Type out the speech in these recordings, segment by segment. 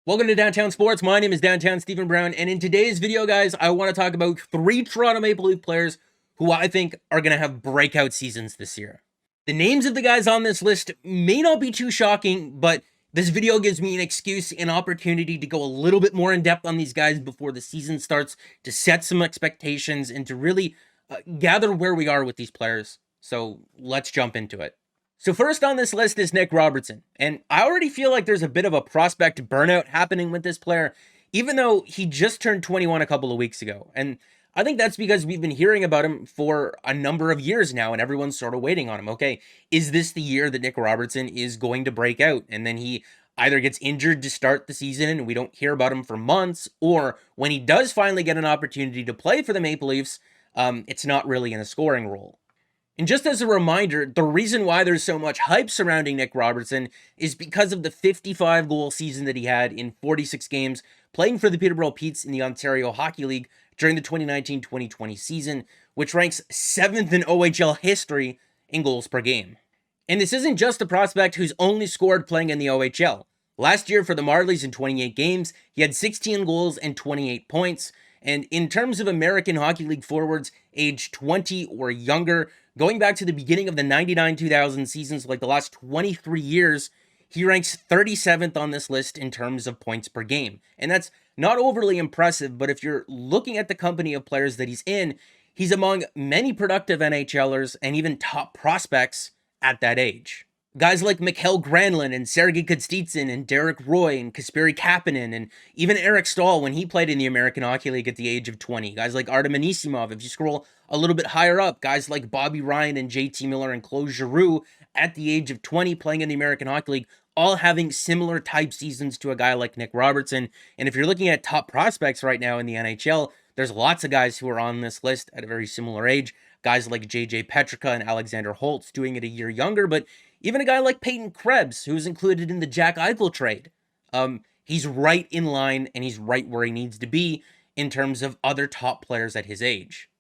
Welcome to Downtown Sports. My name is Downtown Stephen Brown, and in today's video, guys, I want to talk about 3 Toronto Maple Leaf players who I think are going to have breakout seasons this year. The names of the guys on this list may not be too shocking, but this video gives me an excuse, an opportunity to go a little bit more in depth on these guys before the season starts, to set some expectations, and to really gather where we are with these players. So let's jump into it. So first on this list is Nick Robertson, and I already feel like there's a bit of a prospect burnout happening with this player, even though he just turned 21 a couple of weeks ago. And I think that's because we've been hearing about him for a number of years now, and everyone's sort of waiting on him. Okay, is this the year that Nick Robertson is going to break out? And then he either gets injured to start the season and we don't hear about him for months, or when he does finally get an opportunity to play for the Maple Leafs, it's not really in a scoring role. And just as a reminder, the reason why there's so much hype surrounding Nick Robertson is because of the 55-goal season that he had in 46 games playing for the Peterborough Petes in the Ontario Hockey League during the 2019-2020 season, which ranks 7th in OHL history in goals per game. And this isn't just a prospect who's only scored playing in the OHL. Last year for the Marlies in 28 games, he had 16 goals and 28 points. And in terms of American Hockey League forwards aged 20 or younger, going back to the beginning of the 99-2000 seasons, like the last 23 years, he ranks 37th on this list in terms of points per game. And that's not overly impressive, but if you're looking at the company of players that he's in, he's among many productive NHLers and even top prospects at that age. Guys like Mikhail Granlund and Sergei Kostitsyn and Derek Roy and Kasperi Kapanen and even Eric Stahl when he played in the American Hockey League at the age of 20. Guys like Artem Anisimov. If you scroll a little bit higher up, guys like Bobby Ryan and JT Miller and Claude Giroux at the age of 20 playing in the American Hockey League, all having similar type seasons to a guy like Nick Robertson. And if you're looking at top prospects right now in the NHL, there's lots of guys who are on this list at a very similar age. Guys like JJ Petrika and Alexander Holtz doing it a year younger, but even a guy like Peyton Krebs, who's included in the Jack Eichel trade. He's right in line and he's right where he needs to be in terms of other top players at his age.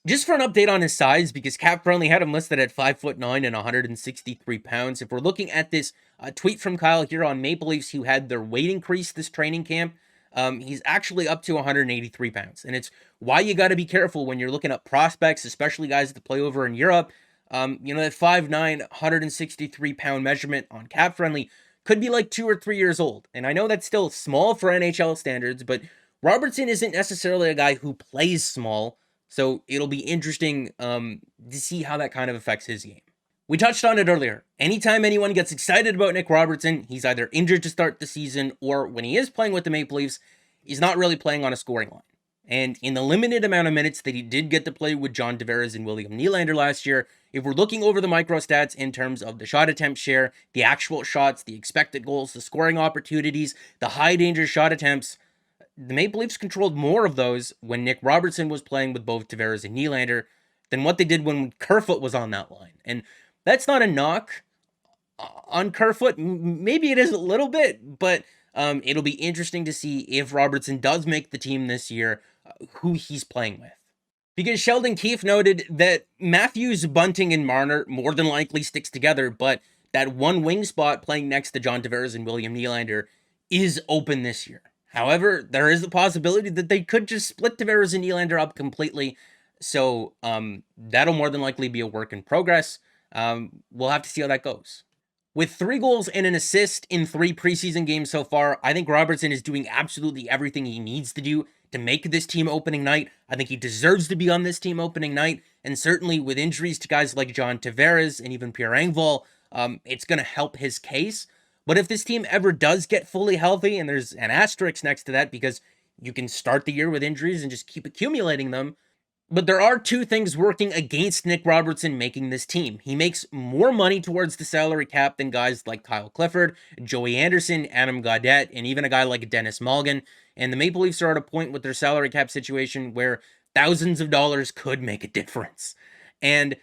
Just for an update on his size, because Cap Friendly had him listed at 5'9" and 163 pounds. If we're looking at this tweet from Kyle here on Maple Leafs, who had their weight increase this training camp, he's actually up to 183 pounds. And it's why you got to be careful when you're looking at prospects, especially guys that play over in Europe. That 5'9", 163-pound measurement on Cap Friendly could be like 2 or 3 years old. And I know that's still small for NHL standards, but Robertson isn't necessarily a guy who plays small, so it'll be interesting to see how that kind of affects his game. We touched on it earlier. Anytime anyone gets excited about Nick Robertson, he's either injured to start the season, or when he is playing with the Maple Leafs, he's not really playing on a scoring line. And in the limited amount of minutes that he did get to play with John Tavares and William Nylander last year, if we're looking over the micro stats in terms of the shot attempt share, the actual shots, the expected goals, the scoring opportunities, the high danger shot attempts, the Maple Leafs controlled more of those when Nick Robertson was playing with both Tavares and Nylander than what they did when Kerfoot was on that line. And that's not a knock on Kerfoot. Maybe it is a little bit, but it'll be interesting to see if Robertson does make the team this year, who he's playing with. Because Sheldon Keefe noted that Matthews, Bunting, and Marner more than likely sticks together, but that one wing spot playing next to John Tavares and William Nylander is open this year. However, there is the possibility that they could just split Tavares and Nylander up completely, so that'll more than likely be a work in progress. We'll have to see how that goes. With 3 goals and an assist in 3 preseason games so far, I think Robertson is doing absolutely everything he needs to do to make this team opening night. I think he deserves to be on this team opening night, and certainly with injuries to guys like John Tavares and even Pierre Engvall, it's going to help his case. But if this team ever does get fully healthy, and there's an asterisk next to that because you can start the year with injuries and just keep accumulating them, but there are 2 things working against Nick Robertson making this team. He makes more money towards the salary cap than guys like Kyle Clifford, Joey Anderson, Adam Gaudette, and even a guy like Dennis Malgin. And the Maple Leafs are at a point with their salary cap situation where thousands of dollars could make a difference. And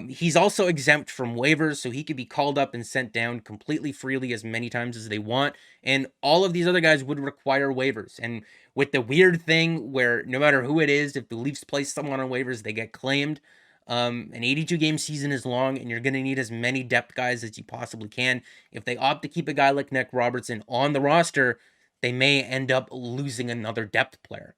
he's also exempt from waivers, so he could be called up and sent down completely freely as many times as they want. And all of these other guys would require waivers. And with the weird thing where no matter who it is, if the Leafs place someone on waivers, they get claimed. An 82-game season is long, and you're going to need as many depth guys as you possibly can. If they opt to keep a guy like Nick Robertson on the roster, they may end up losing another depth player.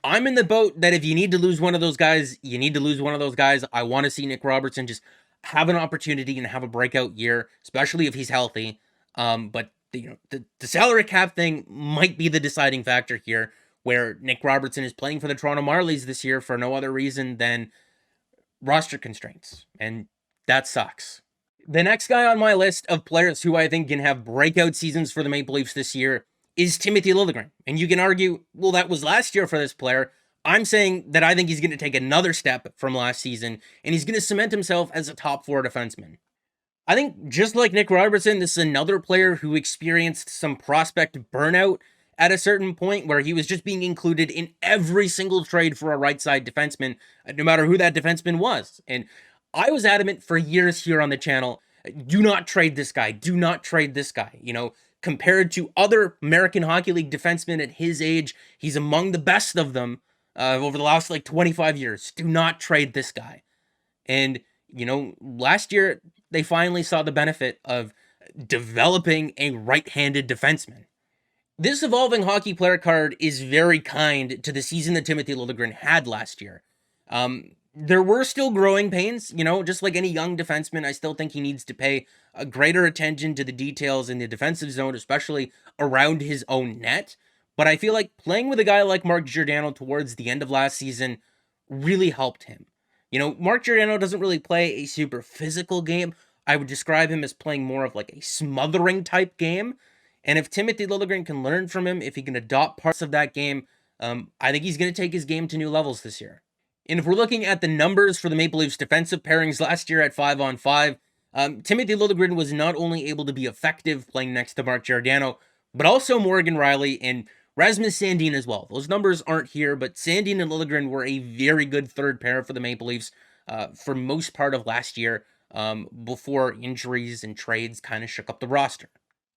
I'm in the boat that if you need to lose one of those guys, you need to lose one of those guys. I want to see Nick Robertson just have an opportunity and have a breakout year, especially if he's healthy. But the salary cap thing might be the deciding factor here, where Nick Robertson is playing for the Toronto Marlies this year for no other reason than roster constraints, and that sucks. The next guy on my list of players who I think can have breakout seasons for the Maple Leafs this year is Timothy Liljegren. And you can argue, well, that was last year for this player. I'm saying that I think he's going to take another step from last season, and he's going to cement himself as a top 4 defenseman. I think just like Nick Robertson, this is another player who experienced some prospect burnout at a certain point where he was just being included in every single trade for a right side defenseman, no matter who that defenseman was. And I was adamant for years here on the channel, do not trade this guy. Do not trade this guy. Compared to other American Hockey League defensemen at his age, he's among the best of them over the last 25 years. Do not trade this guy. And, last year, they finally saw the benefit of developing a right-handed defenseman. This evolving hockey player card is very kind to the season that Timothy Liljegren had last year. There were still growing pains, just like any young defenseman. I still think he needs to pay a greater attention to the details in the defensive zone, especially around his own net. But I feel like playing with a guy like Mark Giordano towards the end of last season really helped him. Mark Giordano doesn't really play a super physical game. I would describe him as playing more of a smothering type game. And if Timothy Liljegren can learn from him, if he can adopt parts of that game, I think he's going to take his game to new levels this year. And if we're looking at the numbers for the Maple Leafs defensive pairings last year at 5-on-5, Timothy Liljegren was not only able to be effective playing next to Mark Giordano, but also Morgan Rielly and Rasmus Sandin as well. Those numbers aren't here, but Sandin and Liljegren were a very good third pair for the Maple Leafs for most part of last year before injuries and trades kind of shook up the roster.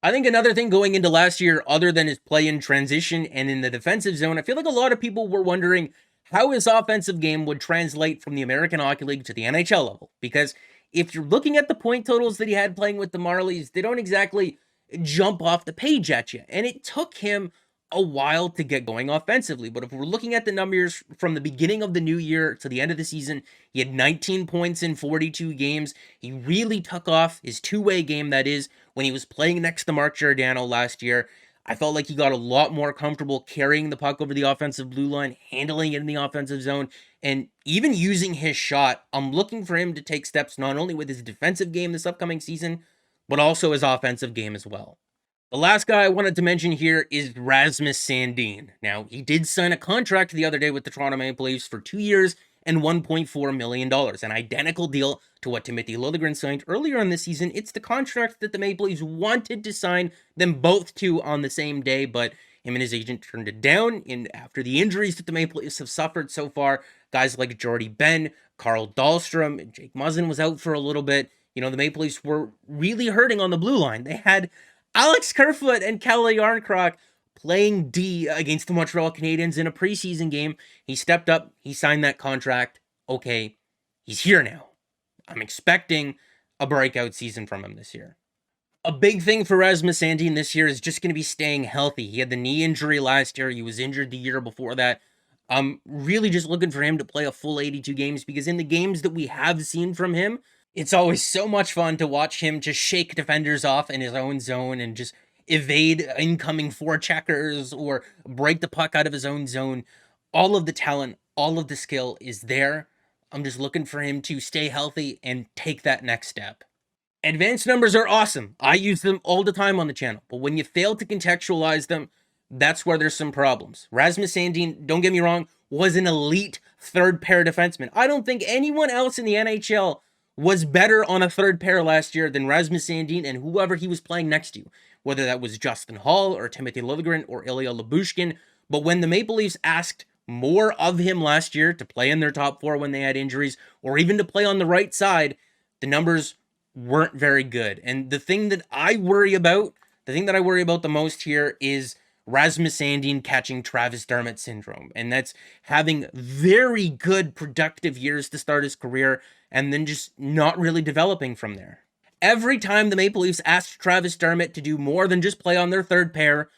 I think another thing going into last year, other than his play in transition and in the defensive zone, I feel like a lot of people were wondering how his offensive game would translate from the American Hockey League to the NHL level. Because if you're looking at the point totals that he had playing with the Marlies, they don't exactly jump off the page at you. And it took him a while to get going offensively. But if we're looking at the numbers from the beginning of the new year to the end of the season, he had 19 points in 42 games. He really took off his two-way game, that is, when he was playing next to Mark Giordano last year. I felt like he got a lot more comfortable carrying the puck over the offensive blue line, handling it in the offensive zone, and even using his shot. I'm looking for him to take steps not only with his defensive game this upcoming season, but also his offensive game as well. The last guy I wanted to mention here is Rasmus Sandin. Now, he did sign a contract the other day with the Toronto Maple Leafs for 2 years and $1.4 million, an identical deal to what Timothy Liljegren signed earlier in the season. It's the contract that the Maple Leafs wanted to sign them both to on the same day, but him and his agent turned it down. And after the injuries that the Maple Leafs have suffered so far, guys like Jordy Ben, Carl Dahlstrom, and Jake Muzzin was out for a little bit. The Maple Leafs were really hurting on the blue line. They had Alex Kerfoot and Kelly Yarncroc playing D against the Montreal Canadiens in a preseason game. He stepped up. He signed that contract. Okay, he's here now. I'm expecting a breakout season from him this year. A big thing for Rasmus Sandin this year is just going to be staying healthy. He had the knee injury last year. He was injured the year before that. I'm really just looking for him to play a full 82 games because in the games that we have seen from him, it's always so much fun to watch him just shake defenders off in his own zone and just evade incoming forecheckers or break the puck out of his own zone. All of the talent, all of the skill is there. I'm just looking for him to stay healthy and take that next step. Advanced numbers are awesome. I use them all the time on the channel, but when you fail to contextualize them, that's where there's some problems. Rasmus Sandin, don't get me wrong, was an elite third pair defenseman. I don't think anyone else in the NHL was better on a third pair last year than Rasmus Sandin and whoever he was playing next to, whether that was Justin Hall or Timothy Liljegren or Ilya Lyubushkin. But when the Maple Leafs asked more of him last year to play in their top 4 when they had injuries, or even to play on the right side, the numbers weren't very good. And the thing that I worry about the most here is Rasmus Sandin catching Travis Dermott syndrome. And that's having very good productive years to start his career and then just not really developing from there. Every time the Maple Leafs asked Travis Dermott to do more than just play on their third pair,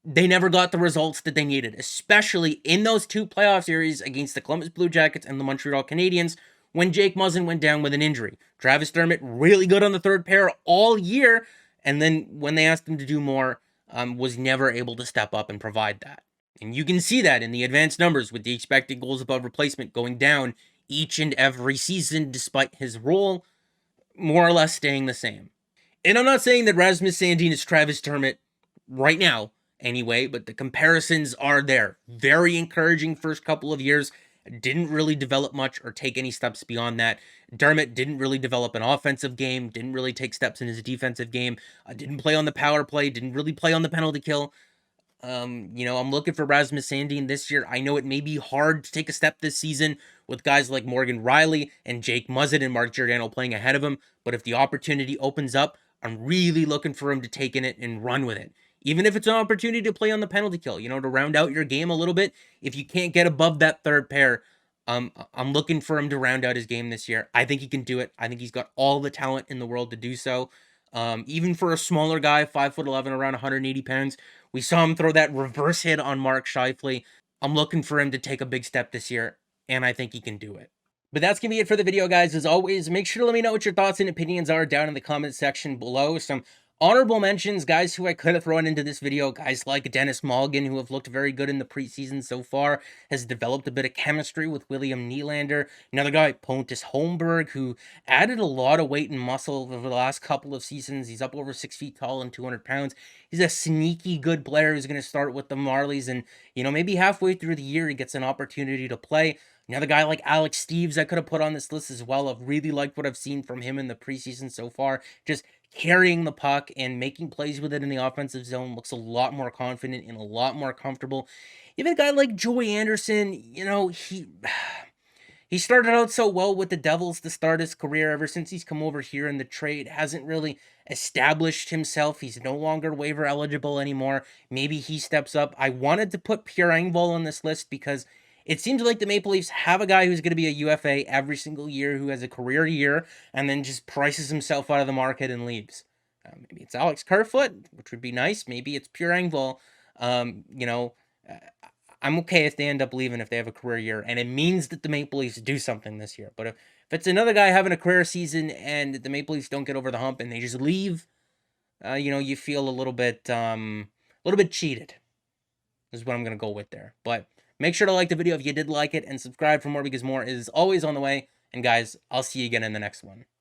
they never got the results that they needed, especially in those two playoff series against the Columbus Blue Jackets and the Montreal Canadiens when Jake Muzzin went down with an injury. Travis Dermott, really good on the third pair all year, and then when they asked him to do more, was never able to step up and provide that. And you can see that in the advanced numbers with the expected goals above replacement going down each and every season, despite his role more or less staying the same. And I'm not saying that Rasmus Sandin is Travis Dermott right now, anyway, but the comparisons are there. Very encouraging first couple of years. Didn't really develop much or take any steps beyond that. Dermott didn't really develop an offensive game, didn't really take steps in his defensive game, didn't play on the power play, didn't really play on the penalty kill. I'm looking for Rasmus Sandin this year. I know it may be hard to take a step this season with guys like Morgan Rielly and Jake Muzzin and Mark Giordano playing ahead of him, but if the opportunity opens up, I'm really looking for him to take in it and run with it. Even if it's an opportunity to play on the penalty kill, to round out your game a little bit. If you can't get above that third pair, I'm looking for him to round out his game this year. I think he can do it. I think he's got all the talent in the world to do so. Even for a smaller guy, 5'11", around 180 pounds, we saw him throw that reverse hit on Mark Scheifele. I'm looking for him to take a big step this year, and I think he can do it. But that's going to be it for the video, guys. As always, make sure to let me know what your thoughts and opinions are down in the comment section below. Some honorable mentions, guys who I could have thrown into this video, guys like Dennis Mulligan, who have looked very good in the preseason so far, has developed a bit of chemistry with William Nylander. Another guy, Pontus Holmberg, who added a lot of weight and muscle over the last couple of seasons. He's up over 6 feet tall and 200 pounds. He's a sneaky good player who's going to start with the Marlies, and, maybe halfway through the year, he gets an opportunity to play. Another guy like Alex Steeves I could have put on this list as well. I've really liked what I've seen from him in the preseason so far. Just carrying the puck and making plays with it in the offensive zone. Looks a lot more confident and a lot more comfortable. Even a guy like Joey Anderson, he started out so well with the Devils to start his career. Ever since he's come over here in the trade, hasn't really established himself. He's no longer waiver eligible anymore. Maybe he steps up. I wanted to put Pierre Engvall on this list because it seems like the Maple Leafs have a guy who's going to be a UFA every single year, who has a career year, and then just prices himself out of the market and leaves. Maybe it's Alex Kerfoot, which would be nice. Maybe it's Pierre Engvall. I'm okay if they end up leaving if they have a career year, and it means that the Maple Leafs do something this year. But if it's another guy having a career season and the Maple Leafs don't get over the hump and they just leave, you feel a little bit cheated. Is what I'm going to go with there. But make sure to like the video if you did like it, and subscribe for more because more is always on the way. And guys, I'll see you again in the next one.